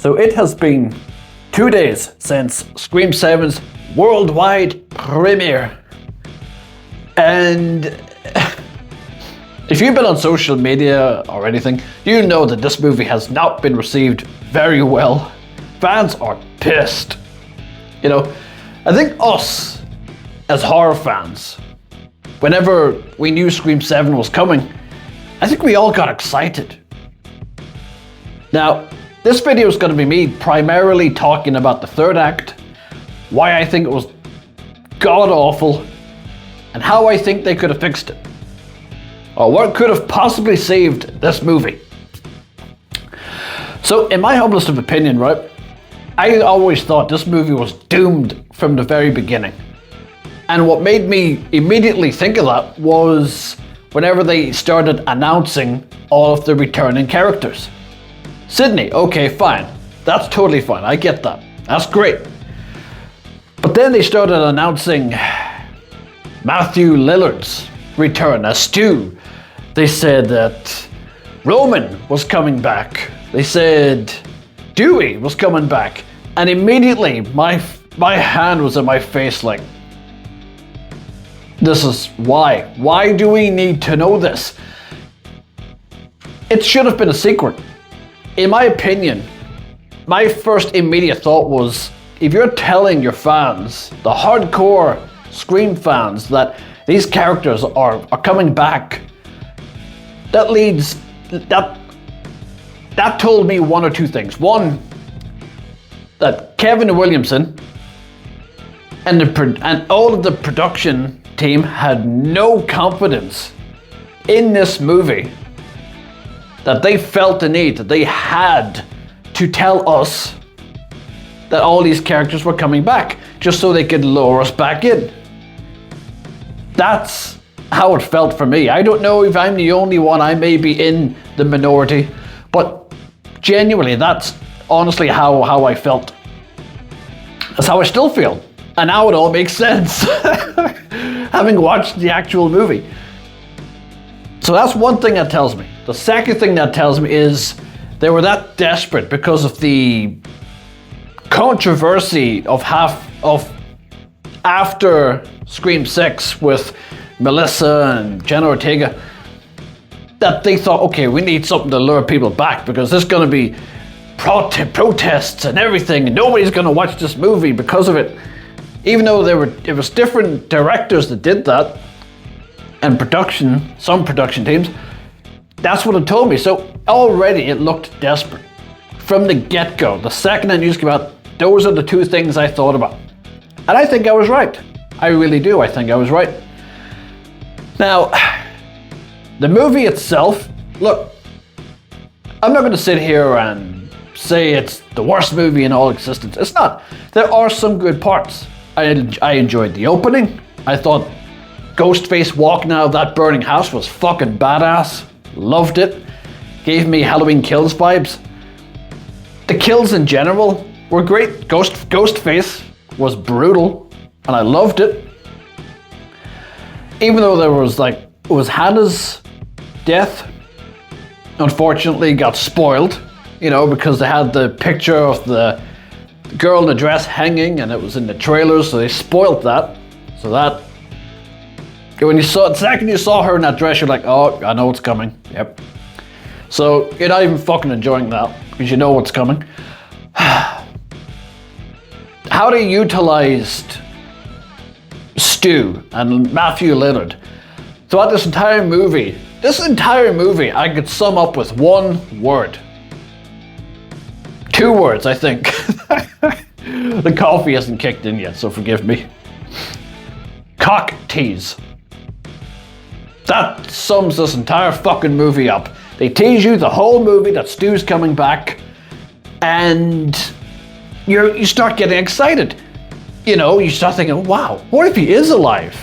So it has been 2 days since Scream 7's worldwide premiere. And if you've been on social media or anything, you know that this movie has not been received very well. Fans are pissed. You know, I think us, as horror fans, whenever we knew Scream 7 was coming, I think we all got excited. Now, this video is going to be me primarily talking about the third act, why I think it was god-awful, and how I think they could have fixed it. Or what could have possibly saved this movie. So, in my humblest of opinion, right, I always thought this movie was doomed from the very beginning. And what made me immediately think of that was whenever they started announcing all of the returning characters. Sidney, okay, fine. That's totally fine. I get that. That's great. But then they started announcing Matthew Lillard's return as Stu. They said that Roman was coming back. They said Dewey was coming back. And immediately my hand was in my face like, this is why. Why do we need to know this? It should have been a secret. In my opinion, my first immediate thought was, if you're telling your fans, the hardcore Scream fans, that these characters are coming back, that told me one or two things. One, that Kevin Williamson and all of the production team had no confidence in this movie, that they felt the need, that they had to tell us that all these characters were coming back, just so they could lure us back in. That's how it felt for me. I don't know if I'm the only one, I may be in the minority, but genuinely, that's honestly how I felt. That's how I still feel. And now it all makes sense, having watched the actual movie. So that's one thing that tells me. The second thing that tells me is they were that desperate because of the controversy of after Scream 6 with Melissa and Jenna Ortega, that they thought, okay, we need something to lure people back because there's going to be protests and everything, and nobody's going to watch this movie because of it. Even though it was different directors that did that, and some production teams, that's what it told me. So already it looked desperate. From the get-go, the second the news came out, those are the two things I thought about. And I think I was right. I really do, I think I was right. Now, the movie itself, look, I'm not going to sit here and say it's the worst movie in all existence. It's not. There are some good parts. I enjoyed the opening. I thought Ghostface walking out of that burning house was fucking badass. Loved it. Gave me Halloween Kills vibes. The kills in general were great. Ghostface was brutal, and I loved it. Even though there was it was Hannah's death, unfortunately got spoiled, because they had the picture of the girl in the dress hanging, and it was in the trailers, so they spoiled that. So that, the second you saw her in that dress, you're like, oh, I know what's coming. Yep. So you're not even fucking enjoying that because you know what's coming. How they utilized Stu and Matthew Lillard throughout this entire movie, I could sum up with one word. 2 words, I think. The coffee hasn't kicked in yet, so forgive me. Cock tease. That sums this entire fucking movie up. They tease you the whole movie that Stu's coming back, and you start getting excited. You start thinking, wow, what if he is alive?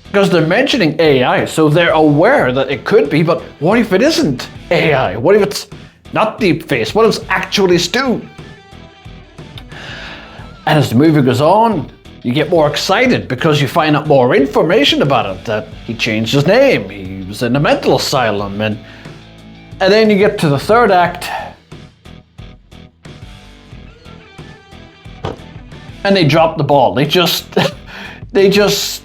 Because they're mentioning AI, so they're aware that it could be, but what if it isn't AI? What if it's not Deepface? What if it's actually Stu? And as the movie goes on, you get more excited because you find out more information about it, that he changed his name, he was in a mental asylum, and then you get to the third act, and they dropped the ball. They just they just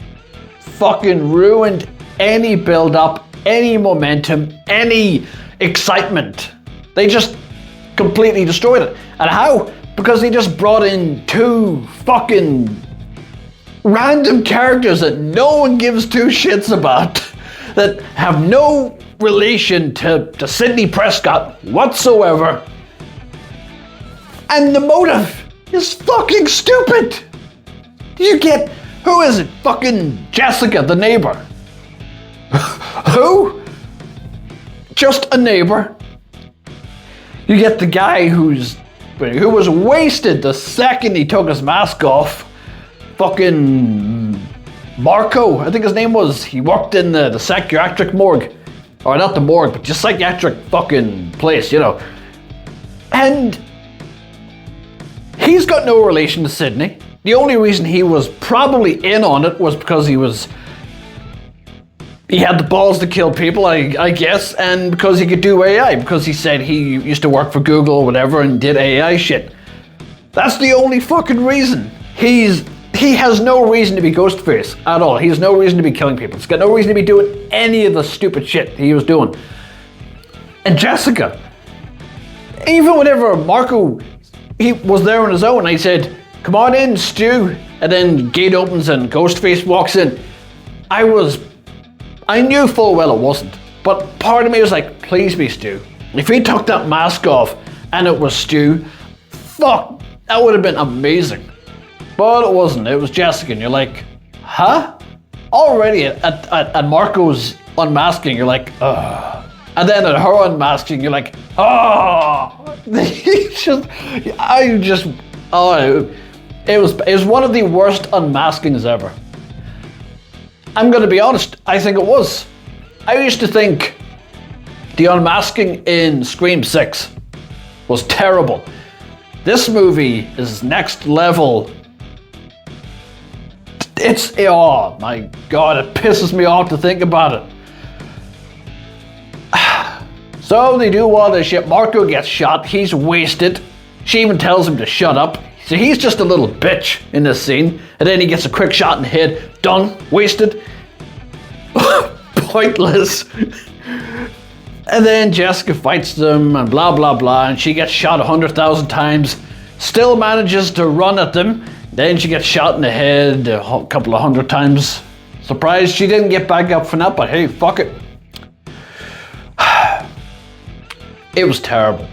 fucking ruined any build up, any momentum, any excitement. They just completely destroyed it. And how? Because they just brought in two fucking random characters that no one gives two shits about, that have no relation to Sidney Prescott whatsoever. And the motive is fucking stupid. You get, who is it? Fucking Jessica, the neighbor. Who? Just a neighbor. You get the guy who was wasted the second he took his mask off. Fucking Marco, I think his name was. He worked in the psychiatric morgue. Or not the morgue, but just psychiatric fucking place, you know. And he's got no relation to Sidney. The only reason he was probably in on it was because he had the balls to kill people, I guess, and because he could do AI, because he said he used to work for Google or whatever and did AI shit. That's the only fucking reason. He has no reason to be Ghostface at all. He has no reason to be killing people. He's got no reason to be doing any of the stupid shit he was doing. And Jessica, even whenever Marco, he was there on his own, I said, "Come on in, Stu," and then gate opens and Ghostface walks in. I knew full well it wasn't, but part of me was like, please be Stu. If he took that mask off and it was Stu, fuck, that would have been amazing. But it wasn't, it was Jessica, and you're like, huh? Already at Marco's unmasking, you're like, ugh. And then at her unmasking, you're like, oh. It was one of the worst unmaskings ever. I'm gonna be honest, I think it was. I used to think the unmasking in Scream 6 was terrible. This movie is next level. Oh my god, it pisses me off to think about it. So they do all this shit. Marco gets shot, he's wasted. She even tells him to shut up. So he's just a little bitch in this scene. And then he gets a quick shot in the head. Done. Wasted. Pointless. And then Jessica fights them and blah blah blah. And she gets shot 100,000 times. Still manages to run at them. Then she gets shot in the head a couple of hundred times. Surprised she didn't get back up for that, but hey, fuck it. It was terrible.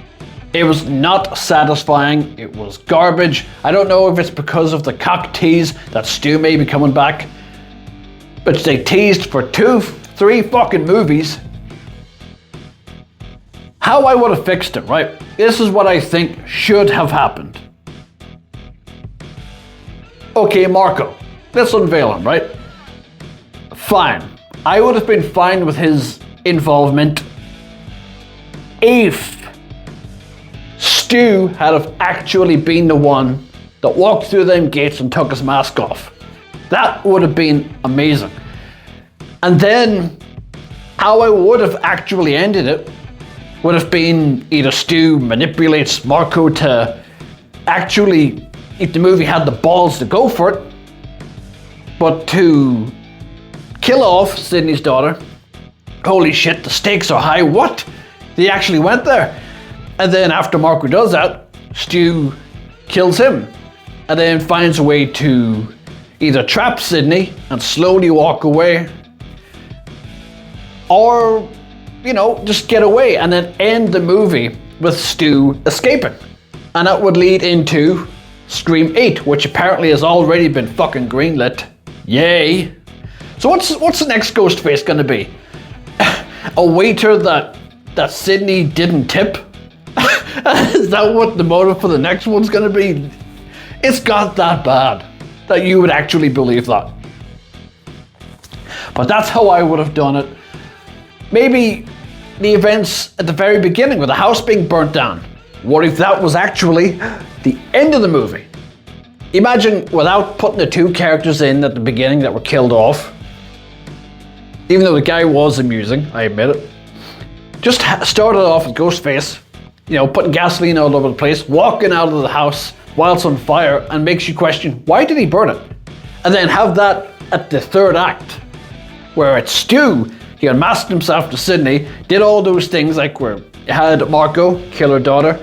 It was not satisfying. It was garbage. I don't know if it's because of the cock tease that Stu may be coming back, but they teased for 2-3 fucking movies. How I would have fixed it, right? This is what I think should have happened. Okay, Marco, let's unveil him, right? Fine. I would have been fine with his involvement if Stu had have actually been the one that walked through them gates and took his mask off. That would have been amazing. And then how I would have actually ended it would have been either Stu manipulates Marco to actually, if the movie had the balls to go for it, but to kill off Sidney's daughter. Holy shit, the stakes are high. What? They actually went there. And then after Marco does that, Stu kills him and then finds a way to either trap Sidney and slowly walk away, or, you know, just get away and then end the movie with Stu escaping. And that would lead into Scream 8, which apparently has already been fucking greenlit. Yay. So what's the next Ghostface gonna be? A waiter that Sidney didn't tip? Is that what the motive for the next one's gonna be? It's got that bad that you would actually believe that. But that's how I would have done it. Maybe the events at the very beginning with the house being burnt down. What if that was actually the end of the movie? Imagine without putting the two characters in at the beginning that were killed off. Even though the guy was amusing, I admit it. Just started off with Ghostface, you know, putting gasoline all over the place, walking out of the house, while it's on fire and makes you question, why did he burn it? And then have that at the third act, where it's Stu. He unmasked himself to Sydney, did all those things like where he had Marco kill her daughter,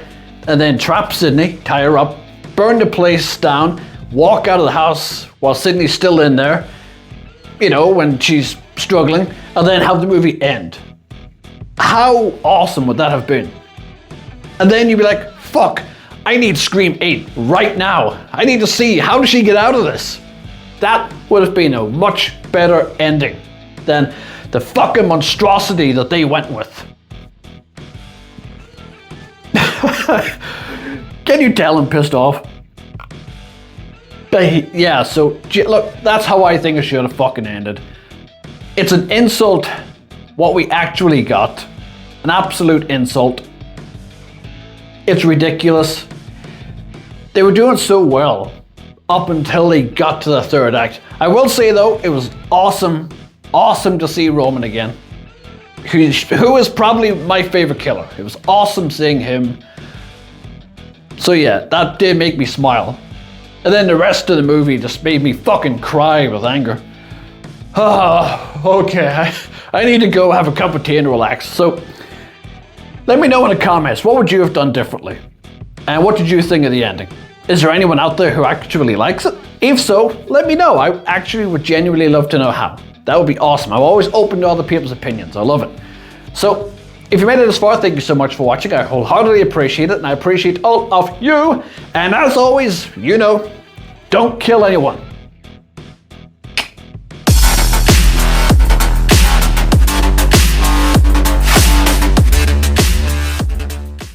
and then trap Sydney, tie her up, burn the place down, walk out of the house while Sydney's still in there, you know, when she's struggling, and then have the movie end. How awesome would that have been? And then you'd be like, fuck, I need Scream 8 right now. I need to see, how does she get out of this? That would have been a much better ending than the fucking monstrosity that they went with. Can you tell I'm pissed off? But yeah, so look, that's how I think it should have fucking ended. It's an insult what we actually got. An absolute insult. It's ridiculous. They were doing so well up until they got to the third act. I will say though, it was awesome to see Roman again. Who is probably my favorite killer. It was awesome seeing him. So yeah, that did make me smile. And then the rest of the movie just made me fucking cry with anger. Okay, I need to go have a cup of tea and relax. So, let me know in the comments, what would you have done differently? And what did you think of the ending? Is there anyone out there who actually likes it? If so, let me know. I actually would genuinely love to know how. That would be awesome. I'm always open to other people's opinions. I love it. So, if you made it this far, thank you so much for watching. I wholeheartedly appreciate it, and I appreciate all of you. And as always, you know, don't kill anyone.